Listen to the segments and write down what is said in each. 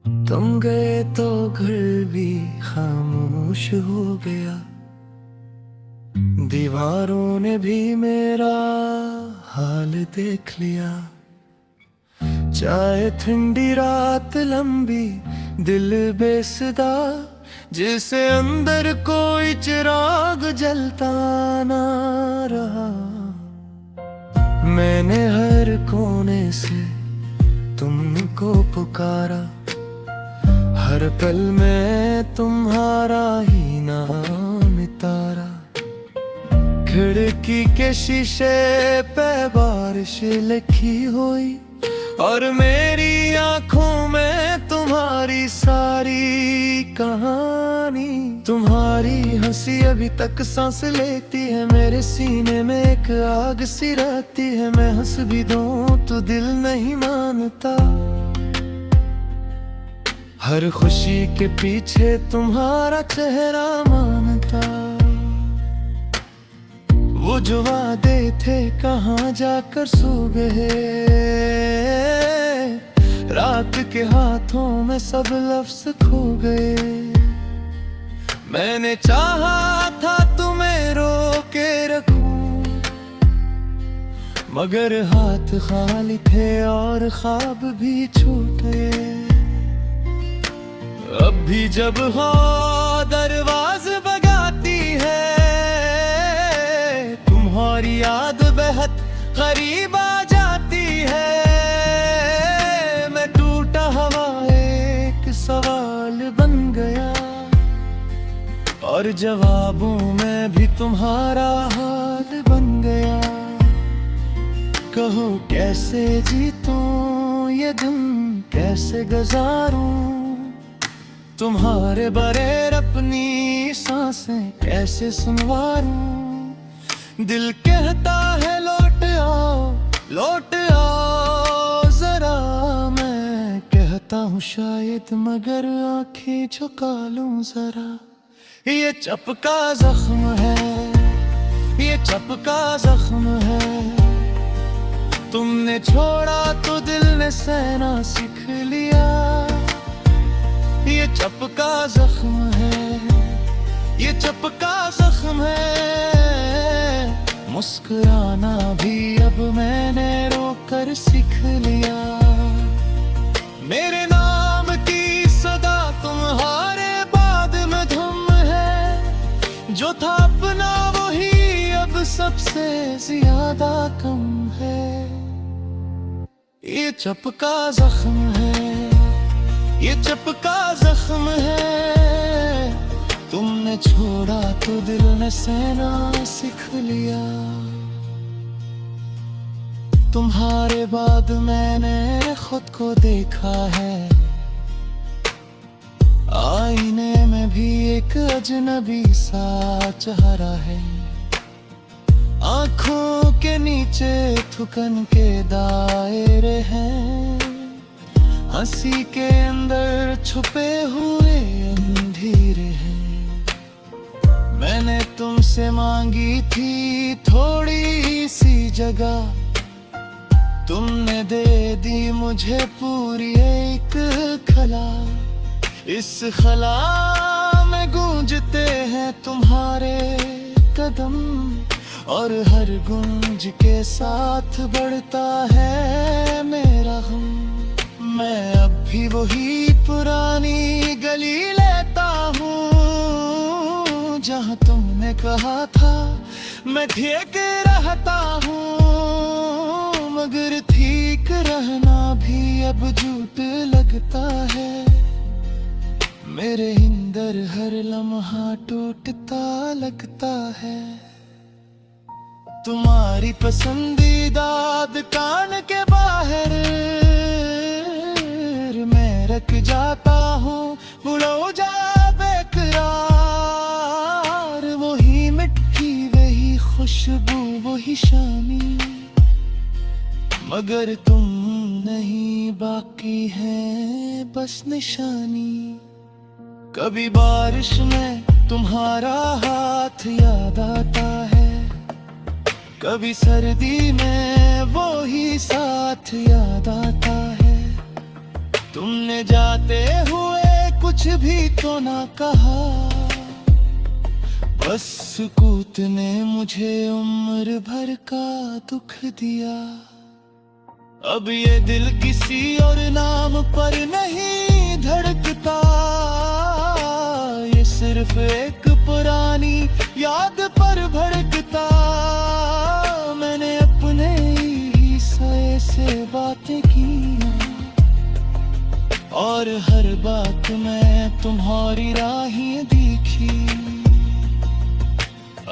तुम गए तो घर भी खामोश हो गया। दीवारों ने भी मेरा हाल देख लिया। चाहे ठंडी रात लंबी, दिल बेसदा, जिसे अंदर कोई चिराग जलता ना रहा। मैंने हर कोने से तुमको पुकारा, हर पल में तुम्हारा ही नाम तारा। खिड़की के शीशे पे बारिश लिखी हुई, और मेरी आंखों में तुम्हारी सारी कहानी। तुम्हारी हंसी अभी तक सांस लेती है, मेरे सीने में एक आग सी रहती है। मैं हंस भी दूं तो दिल नहीं मानता। हर खुशी के पीछे तुम्हारा चेहरा मानता। वो जो वादे थे कहाँ जाकर सो गए। रात के हाथों में सब लफ्ज खो गए। मैंने चाहा था तुम्हें रोके रखूं, मगर हाथ खाली थे और ख्वाब भी छूट गए। अब भी जब हो दरवाज़ बगाती है, तुम्हारी याद बेहद करीब आ जाती है। मैं टूटा हुआ एक सवाल बन गया, और जवाबों में भी तुम्हारा हाल बन गया। कहो कैसे जीतूं ये दिन, कैसे गुजारूं तुम्हारे बगैर अपनी सांसें कैसे संवारूं। दिल कहता है लौट आओ जरा। मैं कहता हूँ शायद, मगर आंखें झुका लूं जरा। ये चपका जख्म है, ये चपका जख्म है। तुमने छोड़ा तो दिल ने सहना सीख लिया। ये चपका जख्म है, ये चपका जख्म है। मुस्कुराना भी अब मैंने रोकर सीख लिया। मेरे नाम की सदा तुम्हारे बाद में धुम है। जो था अपना वही अब सबसे ज्यादा कम है। ये चपका जख्म है, ये चपका जख्म है। तुमने छोड़ा तो दिल ने सहना सीख लिया। तुम्हारे बाद मैंने खुद को देखा है। आईने में भी एक अजनबी सा चेहरा है। आंखों के नीचे थुकन के दायरे हैं। हंसी के अंदर छुपे हुए अंधेरे हैं। मैंने तुमसे मांगी थी थोड़ी सी जगह, तुमने दे दी मुझे पूरी एक खला। इस खला में गूंजते हैं तुम्हारे कदम, और हर गूंज के साथ बढ़ता है मेरा गम। मैं अब भी वही पुरानी गली लेता हूँ, जहाँ तुमने कहा था मैं ठीक रहता हूँ। मगर ठीक रहना भी अब झूठ लगता है। मेरे अंदर हर लम्हा टूटता लगता है। तुम्हारी पसंदीदा दुकान के बाहर मैं रख जाता हूँ। मुड़ो जा बेकरार, वही मिट्टी वही खुशबू वही शामी। मगर तुम नहीं, बाकी है बस निशानी। कभी बारिश में तुम्हारा हाथ याद आता है, कभी सर्दी में वो ही साथ याद आता है। तुमने जाते कुछ भी तो ना कहा, बस सुकूत ने मुझे उम्र भर का दुख दिया। अब ये दिल किसी और नाम पर नहीं धड़कता, ये सिर्फ एक पुरानी याद पर भड़कता। मैंने अपने ही सए से बातें की और हर बात में तुम्हारी राहें देखी।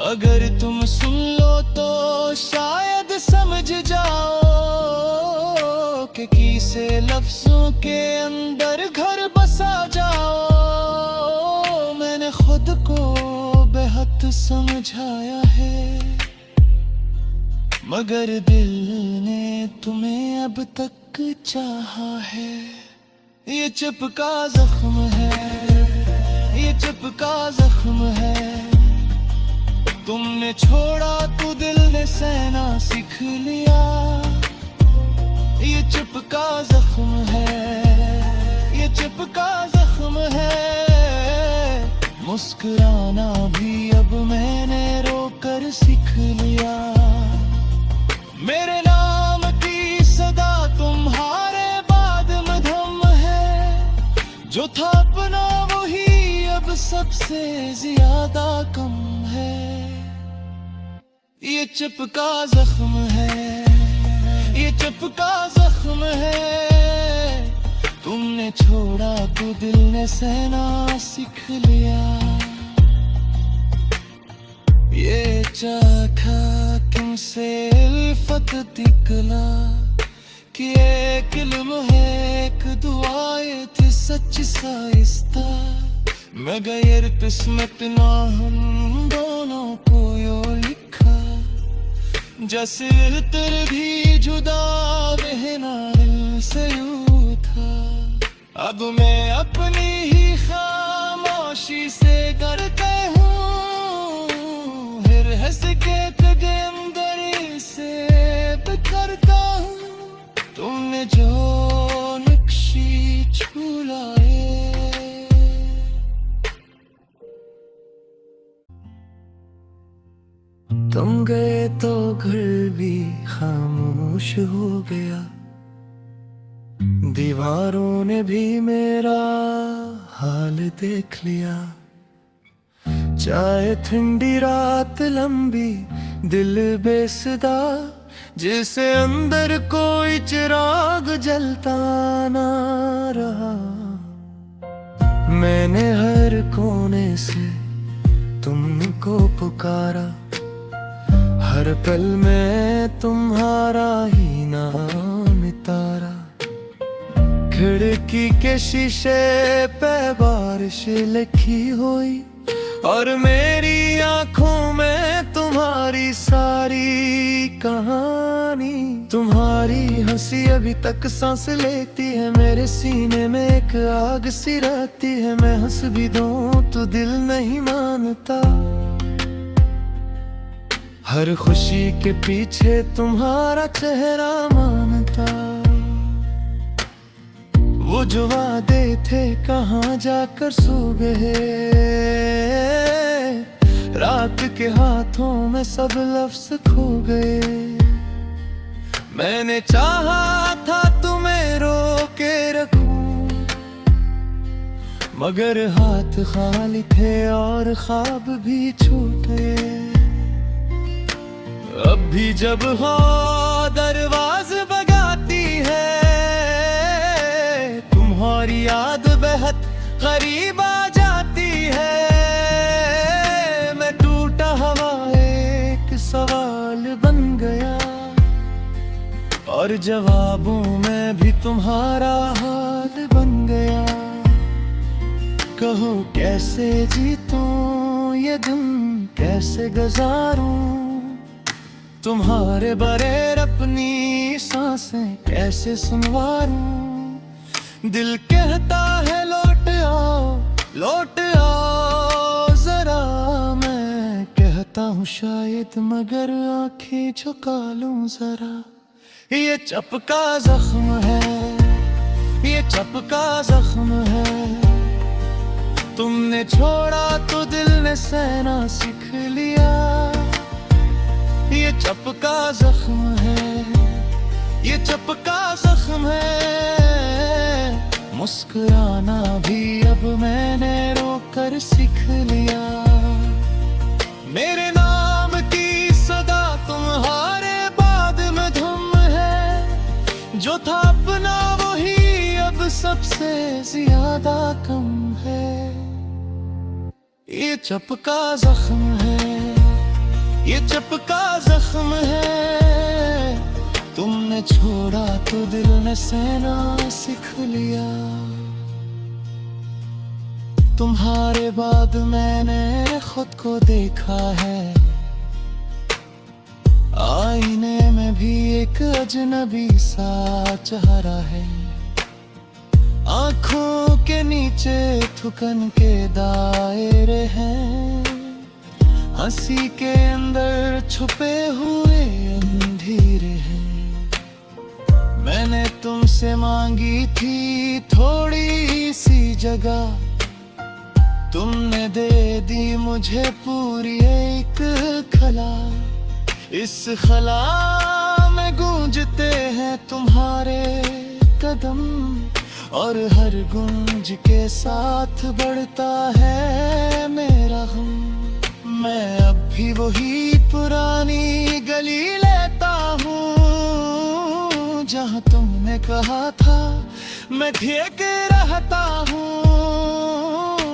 अगर तुम सुन लो तो शायद समझ जाओ कि किसे लफ्जों के अंदर घर बसा जाओ। मैंने खुद को बेहद समझाया है, मगर दिल ने तुम्हें अब तक चाहा है। ये चिपका जख्म है, ये चिपका जख्म है। तुमने छोड़ा तो दिल ने सहना सीख लिया। ये चिपका जख्म है, ये चिपका जख्म है। मुस्कुराना भी अब मैंने रोकर सीख लिया। मेरे नाम की सदा तुम्हारे बाद में धम है, जो था अपना वही अब सबसे ज्यादा कम है। ये चिपका जख्म है, ये चिपका जख्म है। तुमने छोड़ा तो दिल ने सहना सीख लिया। ये चाखा तुमसे इल्फत दिखला कि एक इल्म है, एक दुआएं थी सच साइस्ता। मगर किस्मत ना हम दोनों को यो लिखा, जैसे तेरे भी जुदा बहना दिल से यूं था। अब मैं अपनी ही खामोशी से डरता हूँ, फिर हंस के तुझे अंदर से बिखरता हूँ। तुमने जो नक्शी छुलाए, तुम गए तो घर भी खामोश हो गया। दीवारों ने भी मेरा हाल देख लिया। चाहे ठंडी रात लंबी दिल बेसदा, जिसे अंदर कोई चिराग जलता ना रहा। मैंने हर कोने से तुमको पुकारा, हर पल में तुम्हारा ही नाम तारा। खिड़की के शीशे पे बारिश लिखी हुई, और मेरी आंखों में तुम्हारी सारी कहानी। तुम्हारी हंसी अभी तक सांस लेती है, मेरे सीने में एक आग सी रहती है। मैं हंस भी दूं तो दिल नहीं मानता। हर खुशी के पीछे तुम्हारा चेहरा मानता। वो जो वादे थे कहाँ जाकर सो गए, रात के हाथों में सब लफ्ज खो गए। मैंने चाहा था तुम्हें रोके रखूं, मगर हाथ खाली थे और ख्वाब भी छूट गए। अब भी जब हो दरवाज़ बगाती है, तुम्हारी याद बेहद करीब आ जाती है। मैं टूटा हुआ एक सवाल बन गया, और जवाबों में भी तुम्हारा हाल बन गया। कहो कैसे जीतूं ये दिन, कैसे गुजारूं तुम्हारे बगैर अपनी सांसें कैसे संवारूं। दिल कहता है लौट आओ, लौट आओ जरा। मैं कहता हूँ शायद, मगर आंखें झुका लूं जरा। ये चपका जख्म है, ये चपका जख्म है। तुमने छोड़ा तो दिल ने सहना सीख लिया। ये चपका जख्म है, ये चपका जख्म है। मुस्कुराना भी अब मैंने रोकर सीख लिया। मेरे नाम की सदा तुम्हारे बाद में धुम है। जो था अपना वही अब सबसे ज्यादा कम है। ये चपका जख्म है, ये चपका जख्म है। तुमने छोड़ा तो दिल ने सहना सीख लिया। तुम्हारे बाद मैंने खुद को देखा है। आईने में भी एक अजनबी सा चेहरा है। आंखों के नीचे थुकन के दायरे हैं। हंसी के अंदर छुपे हुए अंधेरे हैं। मैंने तुमसे मांगी थी थोड़ी सी जगह, तुमने दे दी मुझे पूरी एक खला। इस खला में गूंजते हैं तुम्हारे कदम, और हर गूंज के साथ बढ़ता है मेरा गम। मैं अब भी वही पुरानी गली लेता हूँ, जहाँ तुमने कहा था मैं ठीक रहता हूँ।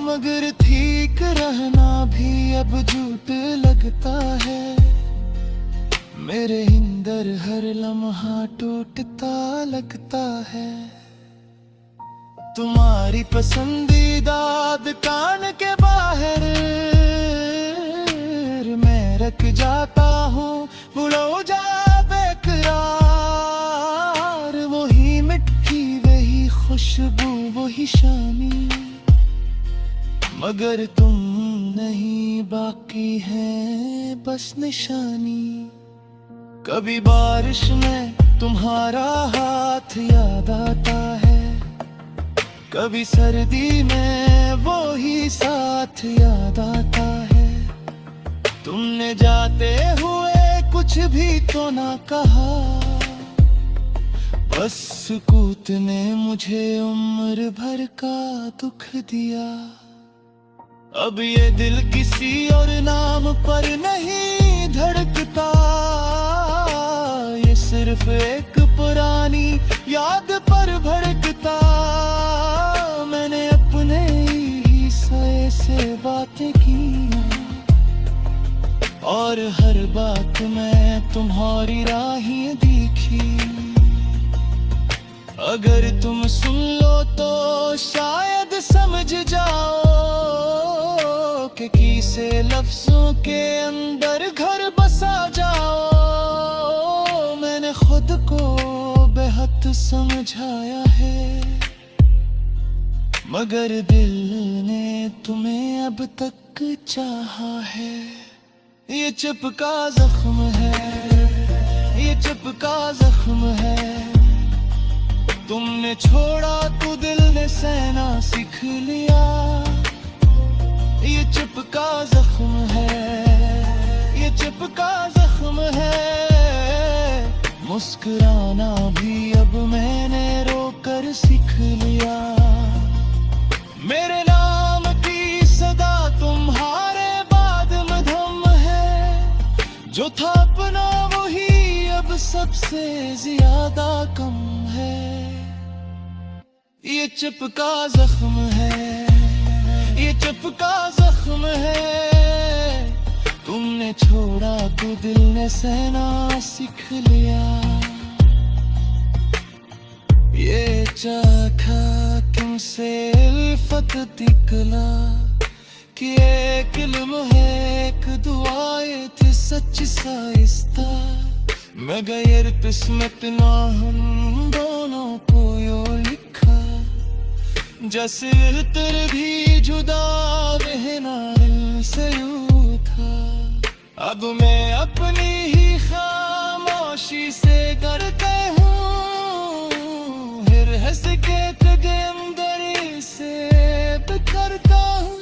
मगर ठीक रहना भी अब झूठ लगता है। मेरे अंदर हर लम्हा टूटता लगता है। तुम्हारी पसंदीदा दुकान के बाहर मैं रख जाता हूँ बुढ़ो जा बेकरार। वही मिट्टी, वही खुशबू, वही शामी, मगर तुम नहीं, बाकी है बस निशानी। कभी बारिश में तुम्हारा हाथ याद आता है। कभी सर्दी में वो ही साथ याद आता है। तुमने जाते हुए कुछ भी तो ना कहा, बस सुकूत ने मुझे उम्र भर का दुख दिया। अब ये दिल किसी और नाम पर नहीं धड़कता। ये सिर्फ एक पुरानी याद पर भड़कता। मैंने अपने ही सए से बातें की, और हर बात में तुम्हारी राहें देखी। अगर तुम सुन लो तो शायद समझ जाओ कि किसे लफ्जों के अंदर घर बसा जाओ। मैंने खुद को बेहद समझाया है, मगर दिल ने तुम्हें अब तक चाहा है। ये चपका जख्म है, ये चपका जख्म है। तुमने छोड़ा तो दिल ने सहना सीख लिया। ये चपका जख्म है, ये चपका जख्म है। मुस्कुराना भी अब मैंने रोकर सीख लिया। मेरे नाम की सदा तुम्हारे बाद में धम है। जो था अपना वही अब सबसे ज्यादा कम है। ये चपका जख्म है, ये चपका जख्म है। तुमने छोड़ा तो दिल ने सहना सीख लिया। ये चाखा तुमसे उल्फत निकला कि एक इल्म है, एक दुआएं थी सच साइस्ता। मगर किस्मत ना हम दोनों को यो लिखा। जैसे तेरे भी जुदा रहना दिल से यूं था। अब मैं अपनी ही खामोशी से करते हूँ। फिर हंस के तुझे अंदर से बिखरता हूँ।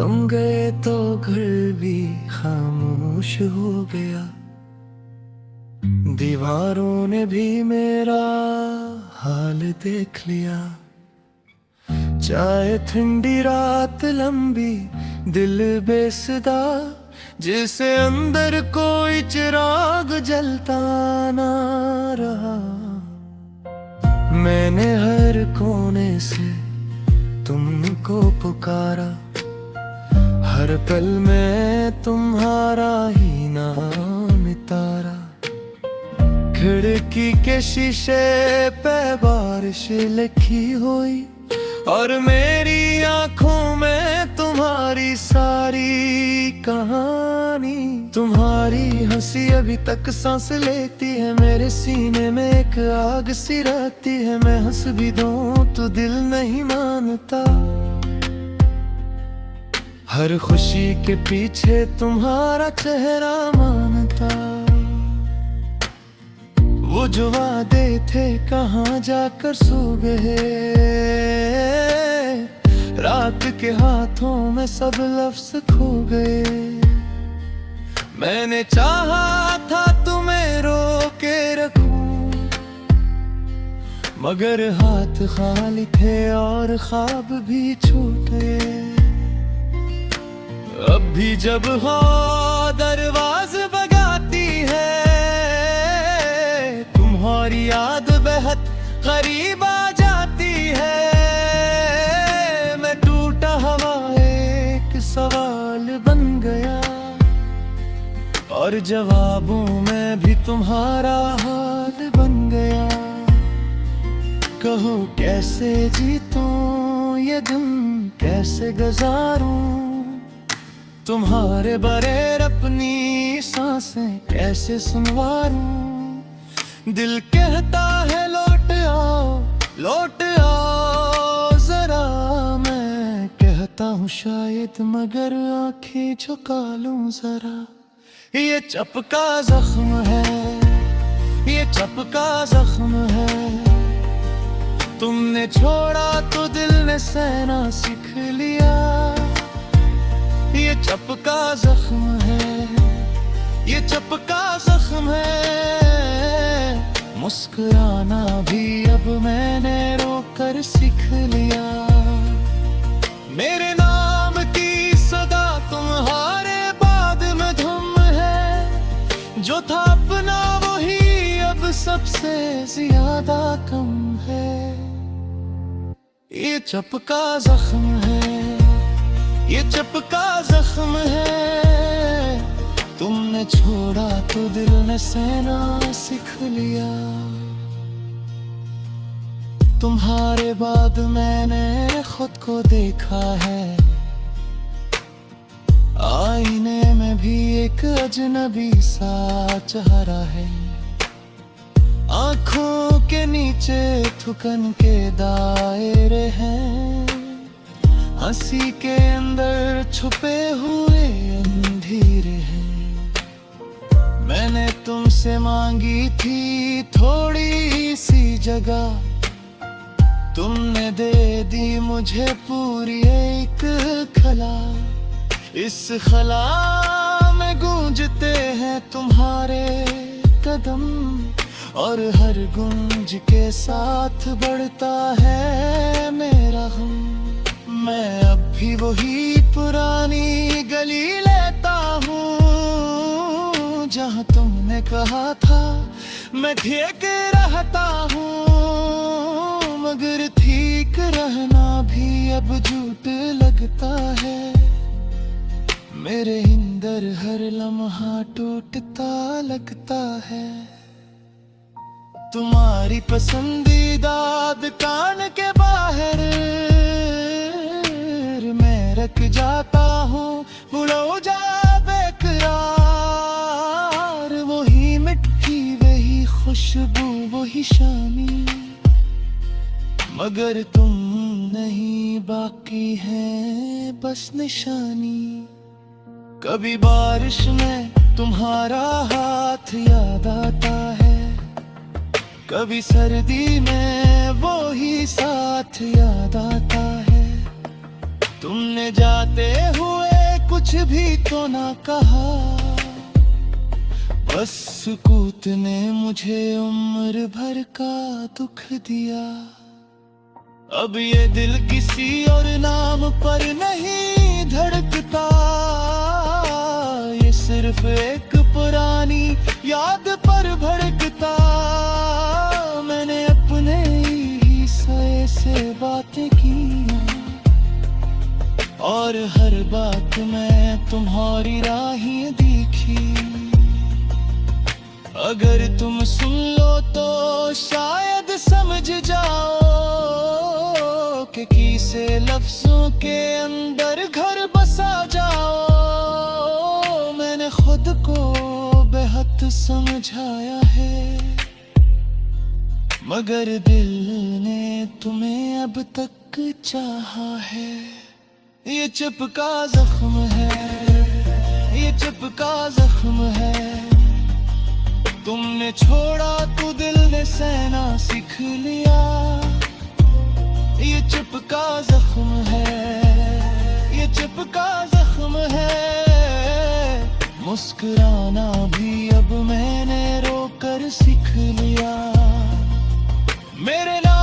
तुम गए तो घर भी खामोश हो गया, दीवारों ने भी मेरा हाल देख लिया। चाहे ठंडी रात लंबी, दिल बेसदा, जिसे अंदर कोई चिराग जलता ना रहा। मैंने हर कोने से तुमको पुकारा, हर पल में तुम्हारा ही नाम तारा। खिड़की के शीशे पे बारिश लिखी हुई, और मेरी आंखों में तुम्हारी सारी कहानी। तुम्हारी हंसी अभी तक सांस लेती है, मेरे सीने में एक आग सी रहती है। मैं हंस भी दूं तो दिल नहीं मानता, हर खुशी के पीछे तुम्हारा चेहरा मानता। वो जो वादे थे कहाँ जाकर सो गए, रात के हाथों में सब लफ्ज खो गए। मैंने चाहा था तुम्हें रोके रखूं, मगर हाथ खाली थे और ख्वाब भी छूट गए। अब भी जब हो दरवाज़ बगाती है, तुम्हारी याद बेहद करीब आ जाती है। मैं टूटा हुआ एक सवाल बन गया, और जवाबों में भी तुम्हारा हाल बन गया। कहो कैसे जीतूं ये दिन, कैसे गुजारूं तुम्हारे बगैर अपनी सांसें, कैसे संवारूं। दिल कहता है लौट आओ जरा। मैं कहता हूँ शायद, मगर आंखें झुका लूं जरा। ये चपका जख्म है, ये चपका जख्म है। तुमने छोड़ा तो दिल ने सहना सीख लिया। ये चपका जख्म है, ये चपका जख्म है। मुस्कुराना भी अब मैंने रोकर सीख लिया। मेरे नाम की सदा तुम्हारे बाद में धुम है, जो था अपना वही अब सबसे ज्यादा कम है। ये चपका जख्म है, ये चपका जख्म है। तुमने छोड़ा तो दिल ने सहना सीख लिया। तुम्हारे बाद मैंने खुद को देखा है, आईने में भी एक अजनबी सा चेहरा है। आंखों के नीचे थुकन के दायरे हैं, हंसी के अंदर छुपे हुए अंधेरे हैं। मैंने तुमसे मांगी थी थोड़ी सी जगह, तुमने दे दी मुझे पूरी एक खला। इस खला में गूंजते हैं तुम्हारे कदम, और हर गूंज के साथ बढ़ता है मेरा गम। मैं अब भी वही पुरानी गली लेता हूँ, जहाँ तुमने कहा था मैं ठीक रहता हूँ। मगर ठीक रहना भी अब झूठ लगता है। मेरे अंदर हर लम्हा टूटता लगता है। तुम्हारी पसंदीदा दुकान के बाहर मैं रख जाता हूँ, बुढ़ो जा बेकरार। वही मिट्टी, वही खुशबू, वही शामी, मगर तुम नहीं, बाकी है बस निशानी। कभी बारिश में तुम्हारा हाथ याद आता है, कभी सर्दी में वो ही साथ याद आता है। तुमने जाते हुए कुछ भी तो ना कहा, बस सुकूत ने मुझे उम्र भर का दुख दिया। अब ये दिल किसी और नाम पर नहीं धड़कता, ये सिर्फ एक पुरानी याद पर भड़कता। मैंने अपने ही सए से बातें की और हर बात में तुम्हारी राहें देखी। अगर तुम सुन लो तो शायद समझ जाओ कि किसे लफ्जों के अंदर घर बसा जाओ। मैंने खुद को बेहद समझाया है, मगर दिल ने तुम्हें अब तक चाहा है। ये चिपका जख्म है, ये चिपका जख्म है। तुमने छोड़ा तो दिल ने सहना सीख लिया। ये चिपका जख्म है, ये चिपका जख्म है। मुस्कुराना भी अब मैंने रोकर सीख लिया। मेरे नाम